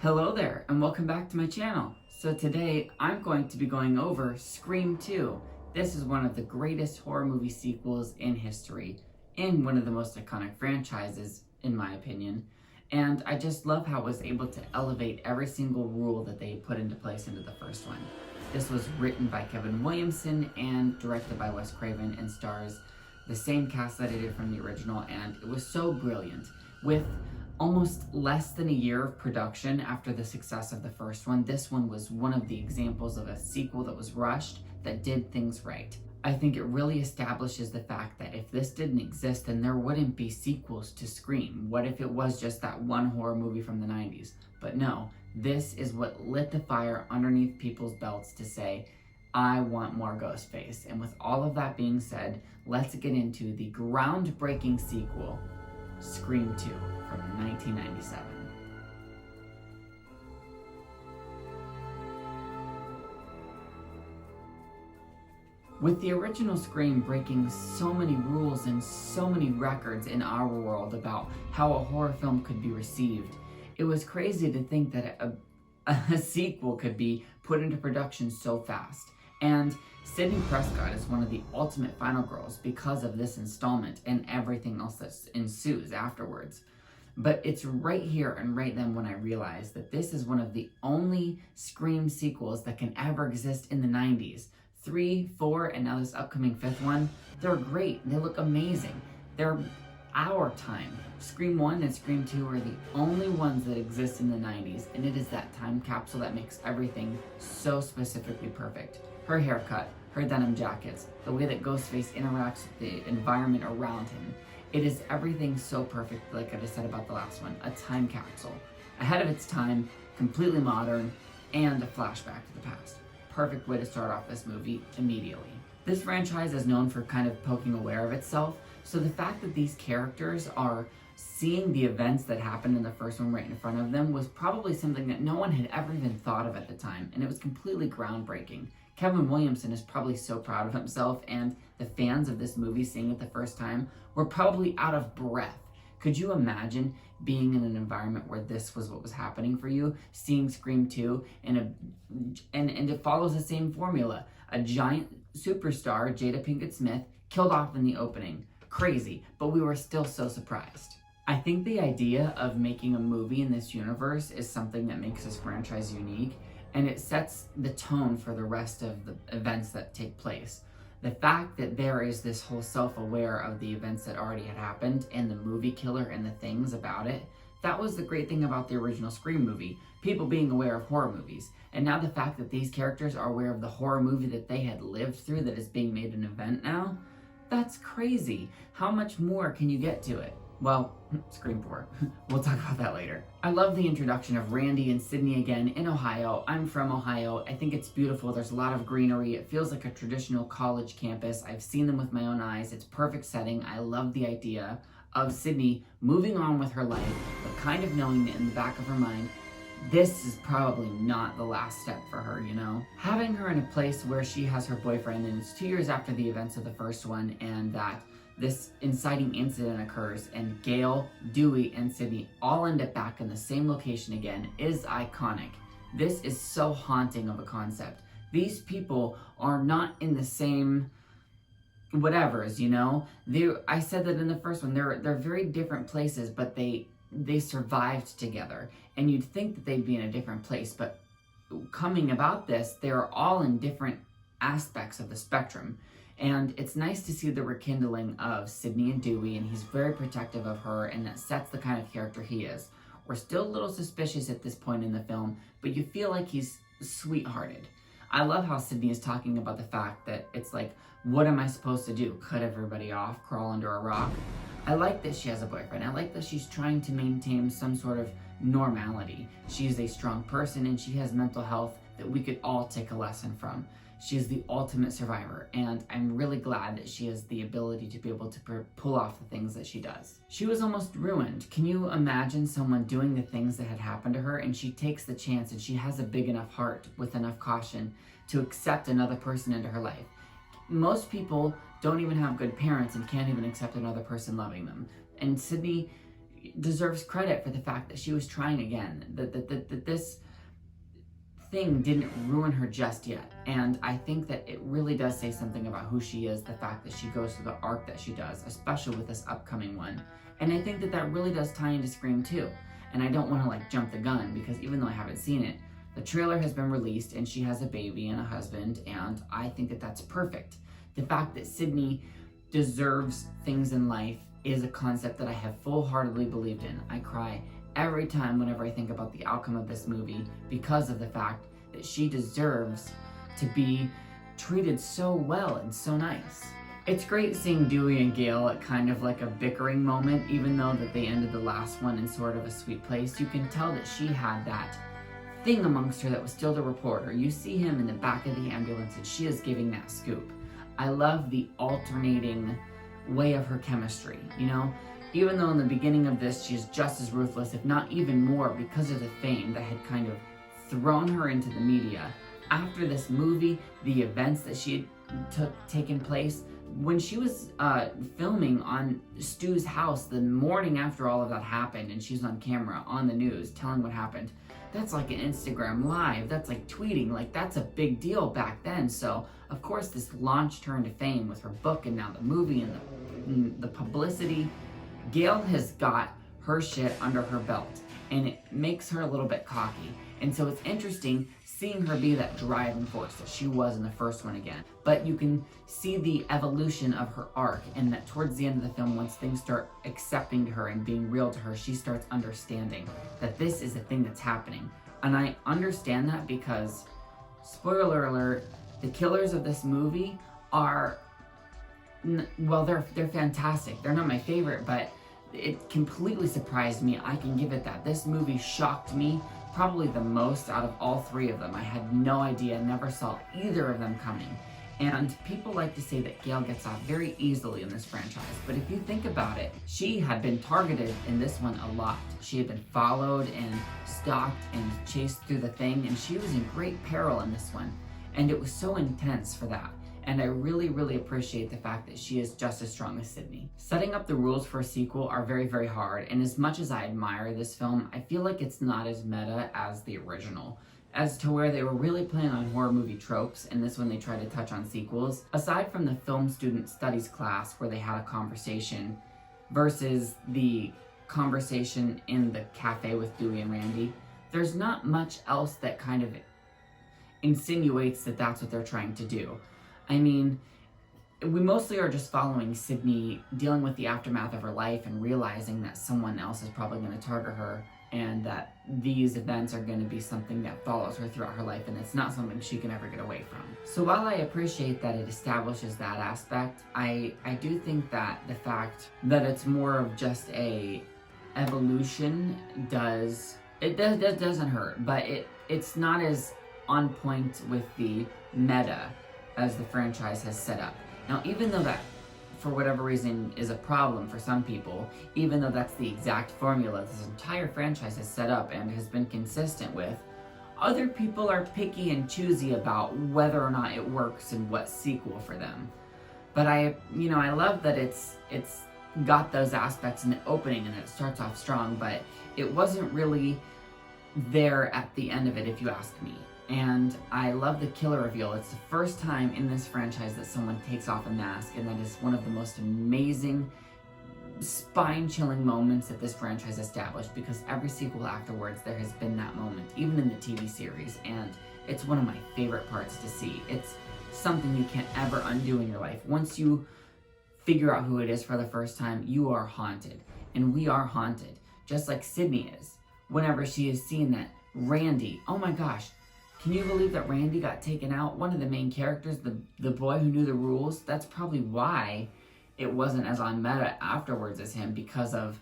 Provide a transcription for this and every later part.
Hello there, and welcome back to my channel. So today, I'm going to be going over Scream 2. This is one of the greatest horror movie sequels in history, and one of the most iconic franchises, in my opinion. And I just love how it was able to elevate every single rule that they put into place into the first one. This was written by Kevin Williamson and directed by Wes Craven and stars the same cast that it did from the original, and it was so brilliant. With almost less than a year of production after the success of the first one, this one was one of the examples of a sequel that was rushed, that did things right. I think it really establishes the fact that if this didn't exist, then there wouldn't be sequels to Scream. What if it was just that one horror movie from the 90s? But no, this is what lit the fire underneath people's belts to say, I want more Ghostface. And with all of that being said, let's get into the groundbreaking sequel, Scream 2 from 1997. With the original Scream breaking so many rules and so many records in our world about how a horror film could be received, it was crazy to think that a sequel could be put into production so fast. And Sidney Prescott is one of the ultimate final girls because of this installment and everything else that ensues afterwards. But it's right here and right then when I realized that this is one of the only Scream sequels that can ever exist in the 90s. 3, 4, and now this upcoming 5th one, they're great. They look amazing. They're our time. Scream 1 and Scream 2 are the only ones that exist in the 90s, and it is that time capsule that makes everything so specifically perfect. Her haircut, her denim jackets, the way that Ghostface interacts with the environment around him. It is everything so perfect, like I just said about the last one. A time capsule. Ahead of its time, completely modern, and a flashback to the past. Perfect way to start off this movie immediately. This franchise is known for kind of poking aware of itself, so the fact that these characters are seeing the events that happened in the first one right in front of them was probably something that no one had ever even thought of at the time, and it was completely groundbreaking. Kevin Williamson is probably so proud of himself, and the fans of this movie seeing it the first time were probably out of breath. Could you imagine being in an environment where this was what was happening for you, seeing Scream 2, and it follows the same formula. A giant superstar, Jada Pinkett Smith, killed off in the opening. Crazy, but we were still so surprised. I think the idea of making a movie in this universe is something that makes this franchise unique, and it sets the tone for the rest of the events that take place. The fact that there is this whole self-aware of the events that already had happened and the movie killer and the things about it, that was the great thing about the original Scream movie, people being aware of horror movies. And now the fact that these characters are aware of the horror movie that they had lived through that is being made an event now, that's crazy. How much more can you get to it? Well, Scream 4. We'll talk about that later. I love the introduction of Randy and Sidney again in Ohio. I'm from Ohio. I think it's beautiful. There's a lot of greenery. It feels like a traditional college campus. I've seen them with my own eyes. It's perfect setting. I love the idea of Sidney moving on with her life, but kind of knowing that in the back of her mind, this is probably not the last step for her, you know? Having her in a place where she has her boyfriend, and it's 2 years after the events of the first one, and that this inciting incident occurs, and Gail, Dewey, and Sidney all end up back in the same location again, is iconic. This is so haunting of a concept. These people are not in the same whatevers, you know? I said that in the first one, they're very different places, but they survived together, and you'd think that they'd be in a different place, but coming about this, they're all in different aspects of the spectrum. And it's nice to see the rekindling of Sidney and Dewey, and he's very protective of her, and that sets the kind of character he is. We're still a little suspicious at this point in the film, but you feel like he's sweethearted. I love how Sidney is talking about the fact that it's like, what am I supposed to do? Cut everybody off? Crawl under a rock? I like that she has a boyfriend. I like that she's trying to maintain some sort of normality. She's a strong person, and she has mental health that we could all take a lesson from. She is the ultimate survivor, and I'm really glad that she has the ability to be able to pull off the things that she does. She was almost ruined. Can you imagine someone doing the things that had happened to her, and she takes the chance, and she has a big enough heart with enough caution to accept another person into her life? Most people don't even have good parents and can't even accept another person loving them. And Sidney deserves credit for the fact that she was trying again, that this thing didn't ruin her just yet. And I think that it really does say something about who she is, the fact that she goes through the arc that she does, especially with this upcoming one. And I think that that really does tie into Scream 2. And I don't want to like jump the gun, because even though I haven't seen it, the trailer has been released and she has a baby and a husband, and I think that that's perfect. The fact that Sidney deserves things in life is a concept that I have full-heartedly believed in. I cry every time whenever I think about the outcome of this movie, because of the fact that she deserves to be treated so well and so nice. It's great seeing Dewey and Gale at kind of like a bickering moment, even though that they ended the last one in sort of a sweet place. You can tell that she had that thing amongst her that was still the reporter. You see him in the back of the ambulance and she is giving that scoop. I love the alternating way of her chemistry, you know? Even though in the beginning of this she's just as ruthless, if not even more, because of the fame that had kind of thrown her into the media. After this movie, the events that she had taken place, when she was filming on Stu's house the morning after all of that happened, and she's on camera on the news telling what happened, that's like an Instagram live, that's like tweeting, like that's a big deal back then. So of course this launched her into fame with her book and now the movie and the publicity. Gail has got her shit under her belt, and it makes her a little bit cocky. And so it's interesting seeing her be that driving force that she was in the first one again. But you can see the evolution of her arc, and that towards the end of the film, once things start accepting to her and being real to her, she starts understanding that this is a thing that's happening. And I understand that because, spoiler alert, the killers of this movie are, well, they're fantastic. They're not my favorite, but it completely surprised me. I can give it that. This movie shocked me probably the most out of all three of them. I had no idea, never saw either of them coming. And people like to say that Gail gets off very easily in this franchise, but if you think about it, she had been targeted in this one a lot. She had been followed and stalked and chased through the thing, and she was in great peril in this one. And it was so intense for that. And I really, really appreciate the fact that she is just as strong as Sidney. Setting up the rules for a sequel are very, very hard, and as much as I admire this film, I feel like it's not as meta as the original, as to where they were really playing on horror movie tropes, and this one they tried to touch on sequels. Aside from the film student studies class where they had a conversation versus the conversation in the cafe with Dewey and Randy, there's not much else that kind of insinuates that that's what they're trying to do. I mean, we mostly are just following Sidney dealing with the aftermath of her life and realizing that someone else is probably going to target her, and that these events are going to be something that follows her throughout her life, and it's not something she can ever get away from. So while I appreciate that it establishes that aspect, I do think that the fact that it's more of just a evolution doesn't hurt, but it's not as on point with the meta as the franchise has set up. Now, even though that, for whatever reason, is a problem for some people, even though that's the exact formula this entire franchise has set up and has been consistent with, other people are picky and choosy about whether or not it works and what sequel for them. But I love that it's got those aspects in the opening and it starts off strong, but it wasn't really there at the end of it, if you ask me. And I love the killer reveal. It's the first time in this franchise that someone takes off a mask, and that is one of the most amazing, spine-chilling moments that this franchise established, because every sequel afterwards there has been that moment, even in the TV series, and it's one of my favorite parts to see. It's something you can't ever undo in your life. Once you figure out who it is for the first time, you are haunted, and we are haunted, just like Sidney is. Whenever she is seeing that Randy, oh my gosh, can you believe that Randy got taken out? One of the main characters, the boy who knew the rules, that's probably why it wasn't as on meta afterwards as him, because of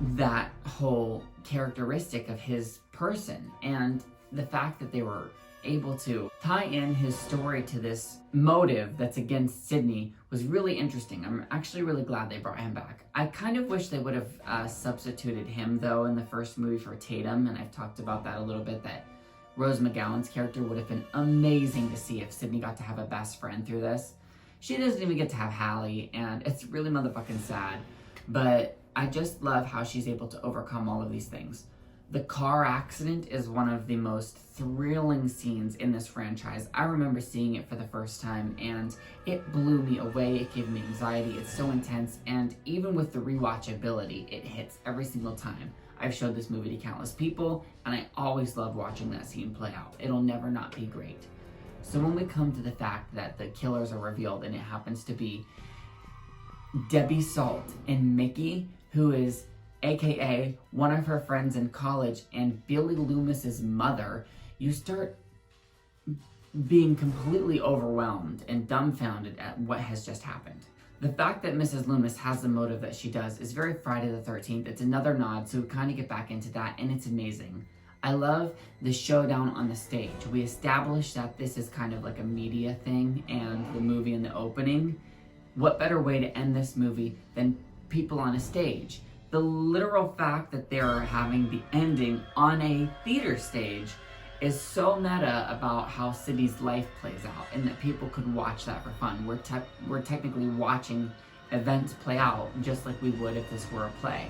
that whole characteristic of his person. And the fact that they were able to tie in his story to this motive that's against Sidney was really interesting. I'm actually really glad they brought him back. I kind of wish they would have substituted him, though, in the first movie for Tatum, and I've talked about that a little bit, that Rose McGowan's character would have been amazing to see if Sidney got to have a best friend through this. She doesn't even get to have Hallie, and it's really motherfucking sad. But I just love how she's able to overcome all of these things. The car accident is one of the most thrilling scenes in this franchise. I remember seeing it for the first time and it blew me away. It gave me anxiety. It's so intense, and even with the rewatchability, it hits every single time. I've showed this movie to countless people and I always love watching that scene play out. It'll never not be great. So when we come to the fact that the killers are revealed and it happens to be Debbie Salt and Mickey, who is aka one of her friends in college and Billy Loomis's mother, you start being completely overwhelmed and dumbfounded at what has just happened. The fact that Mrs. Loomis has the motive that she does is very Friday the 13th. It's another nod, so we kind of get back into that, and it's amazing. I love the showdown on the stage. We establish that this is kind of like a media thing and the movie in the opening. What better way to end this movie than people on a stage? The literal fact that they're having the ending on a theater stage is so meta about how Sidney's life plays out, and that people could watch that for fun. We're technically watching events play out just like we would if this were a play.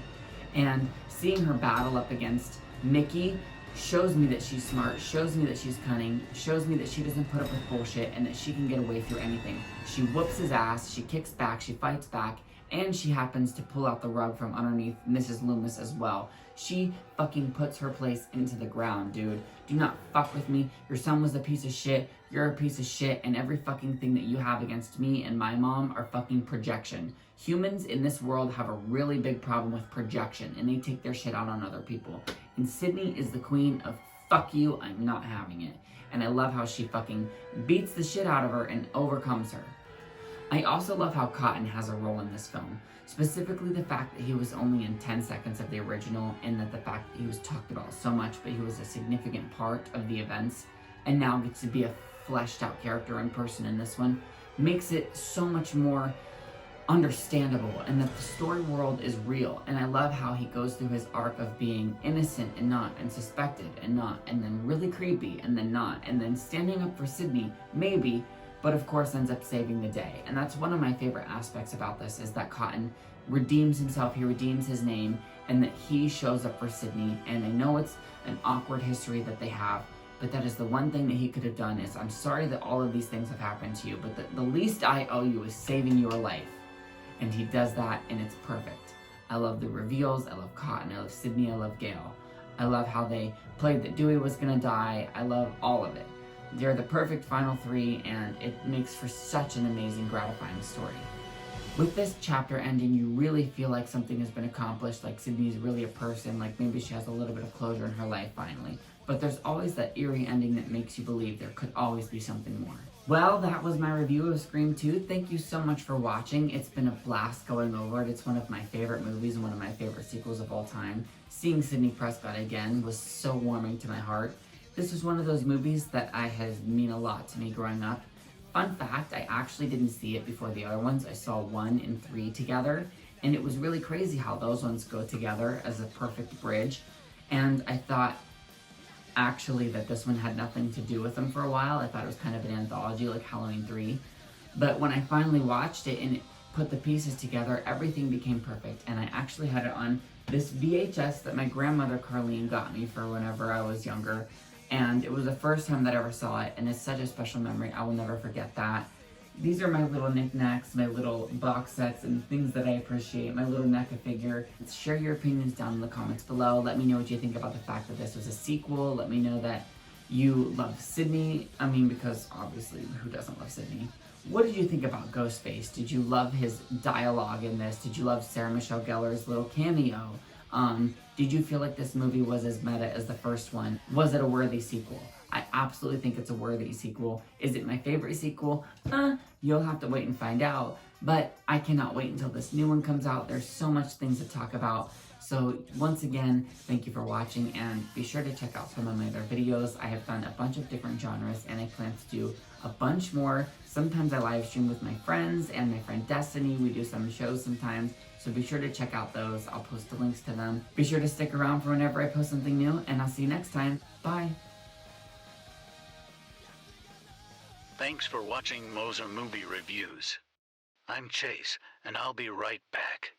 And seeing her battle up against Mickey shows me that she's smart, shows me that she's cunning, shows me that she doesn't put up with bullshit and that she can get away through anything. She whoops his ass, she kicks back, she fights back, and she happens to pull out the rug from underneath Mrs. Loomis as well. She fucking puts her place into the ground, dude. Do not fuck with me. Your son was a piece of shit. You're a piece of shit. And every fucking thing that you have against me and my mom are fucking projection. Humans in this world have a really big problem with projection, and they take their shit out on other people. And Sidney is the queen of fuck you, I'm not having it. And I love how she fucking beats the shit out of her and overcomes her. I also love how Cotton has a role in this film, specifically the fact that he was only in 10 seconds of the original, and that the fact that he was talked about so much, but he was a significant part of the events, and now gets to be a fleshed out character in person in this one, makes it so much more understandable, and that the story world is real. And I love how he goes through his arc of being innocent and not, and suspected and not, and then really creepy and then not, and then standing up for Sidney, maybe, but of course ends up saving the day. And that's one of my favorite aspects about this, is that Cotton redeems himself, he redeems his name, and that he shows up for Sidney. And I know it's an awkward history that they have, but that is the one thing that he could have done is, I'm sorry that all of these things have happened to you, but the least I owe you is saving your life. And he does that, and it's perfect. I love the reveals, I love Cotton, I love Sidney, I love Gail. I love how they played that Dewey was gonna die. I love all of it. They're the perfect final three, and it makes for such an amazing, gratifying story. With this chapter ending, you really feel like something has been accomplished, like Sidney's really a person, like maybe she has a little bit of closure in her life finally. But there's always that eerie ending that makes you believe there could always be something more. Well, that was my review of Scream 2. Thank you so much for watching. It's been a blast going over it. It's one of my favorite movies and one of my favorite sequels of all time. Seeing Sidney Prescott again was so warming to my heart. This was one of those movies that has mean a lot to me growing up. Fun fact, I actually didn't see it before the other ones. I saw 1 and 3 together, and it was really crazy how those ones go together as a perfect bridge. And I thought actually that this one had nothing to do with them for a while. I thought it was kind of an anthology like Halloween 3. But when I finally watched it and put the pieces together, everything became perfect. And I actually had it on this VHS that my grandmother Carlene got me for whenever I was younger. And it was the first time that I ever saw it, and it's such a special memory. I will never forget that. These are my little knickknacks, my little box sets, and things that I appreciate, my little NECA figure. Share your opinions down in the comments below. Let me know what you think about the fact that this was a sequel. Let me know that you love Sidney. I mean, because obviously, who doesn't love Sidney? What did you think about Ghostface? Did you love his dialogue in this? Did you love Sarah Michelle Gellar's little cameo? Did you feel like this movie was as meta as the first one? Was it a worthy sequel? I absolutely think it's a worthy sequel. Is it my favorite sequel? You'll have to wait and find out. But I cannot wait until this new one comes out. There's so much things to talk about. So once again, thank you for watching, and be sure to check out some of my other videos. I have done a bunch of different genres, and I plan to do a bunch more. Sometimes I live stream with my friends and my friend Destiny. We do some shows sometimes, so be sure to check out those. I'll post the links to them. Be sure to stick around for whenever I post something new, and I'll see you next time. Bye! Thanks for watching Moser Movie Reviews. I'm Chase, and I'll be right back.